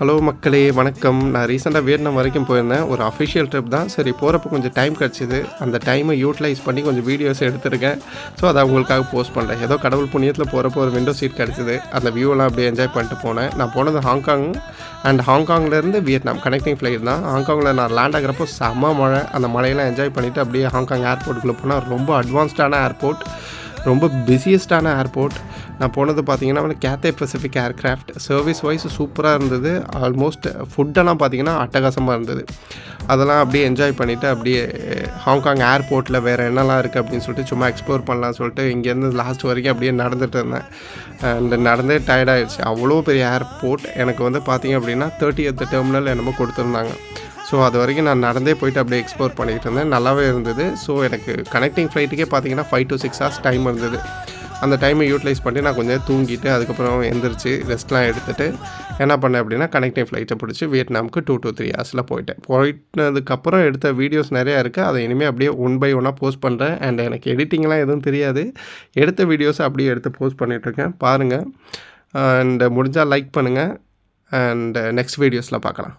Hello மக்களே வணக்கம். நான் ரீசெண்டாக வியட்நாம் வரைக்கும் போயிருந்தேன். ஒரு அஃபிஷியல் ட்ரிப் தான். சரி போகிறப்போ கொஞ்சம் டைம் கிடச்சிது. அந்த டைமை யூட்டிலைஸ் பண்ணி கொஞ்சம் வீடியோஸ் எடுத்துருக்கேன். ஸோ அதை உங்களுக்காக போஸ்ட் பண்ணுறேன். ஏதோ கடவுள் புண்ணியத்தில் போகிறப்போ ஒரு விண்டோ சீட் கிடச்சிது. அந்த வியூவெல்லாம் அப்படியே என்ஜாய் பண்ணிட்டு போனேன். நான் போனது ஹாங்காங் அண்ட் ஹாங்காங்லேருந்து வியட்நாம் கனெக்டிங் ஃப்ளைட் தான். ஹாங்காங்கில் நான் லேண்ட் ஆகிறப்போ செம்ம மழை. அந்த மழையெல்லாம் என்ஜாய் பண்ணிவிட்டு அப்படியே ஹாங்காங் ஏர்போர்ட்டுக்குள்ளே போனால் ரொம்ப அட்வான்ஸ்டான ஏர்போர்ட், ரொம்ப பிஸியஸ்டான ஏர்போர்ட். நான் போனது பார்த்தீங்கன்னா Cathay Pacific aircraft. Service wise சூப்பராக இருந்தது. ஆல்மோஸ்ட் ஃபுட்டெல்லாம் பார்த்தீங்கன்னா அட்டகாசமாக இருந்தது. அதெல்லாம் அப்படியே என்ஜாய் பண்ணிவிட்டு அப்படியே ஹாங்காங் ஏர்போர்ட்டில் வேறு என்னெல்லாம் இருக்குது அப்படின்னு சொல்லிட்டு சும்மா எக்ஸ்ப்ளோர் பண்ணலாம்னு சொல்லிட்டு இங்கேருந்து லாஸ்ட் வரைக்கும் அப்படியே நடந்துகிட்டு இருந்தேன். அண்ட் நடந்தே டயர்டாகிடுச்சு. அவ்வளோ பெரிய ஏர்போர்ட். எனக்கு வந்து பார்த்திங்க அப்படின்னா 30th டெர்மினல் என்னமோ கொடுத்துருந்தாங்க. ஸோ அது வரைக்கும் நான் நடந்தே போயிட்டு அப்படியே எக்ஸ்ப்ளோர் பண்ணிகிட்டு இருந்தேன். நல்லாவே இருந்தது. ஸோ எனக்கு கனெக்டிங் ஃப்ளைட்டுக்கே பார்த்தீங்கன்னா 5 to 6 hours டைம் இருந்தது. அந்த டைமை யூட்டிலைஸ் பண்ணி நான் கொஞ்சம் தூங்கிட்டு அதுக்கப்புறம் எந்திரிச்சு ரெஸ்ட்லாம் எடுத்துகிட்டு என்ன பண்ணேன் அப்படின்னா கனெக்டிங் ஃப்ளைட்டை பிடிச்சி வியட்நாமுக்கு 2 to 3 hours போயிட்டதுக்கப்புறம் எடுத்த வீடியோஸ் நிறையா இருக்குது. அதை இனிமேல் அப்படியே ஒன் பை ஒன்னாக போஸ்ட் பண்ணுறேன். அண்ட் எனக்கு எடிட்டிங்லாம் எதுவும் தெரியாது. எடுத்த வீடியோஸை அப்படியே எடுத்து போஸ்ட் பண்ணிகிட்ருக்கேன். பாருங்கள். அண்ட் முடிஞ்சால் லைக் பண்ணுங்கள். அண்ட் நெக்ஸ்ட் வீடியோஸில் பார்க்கலாம்.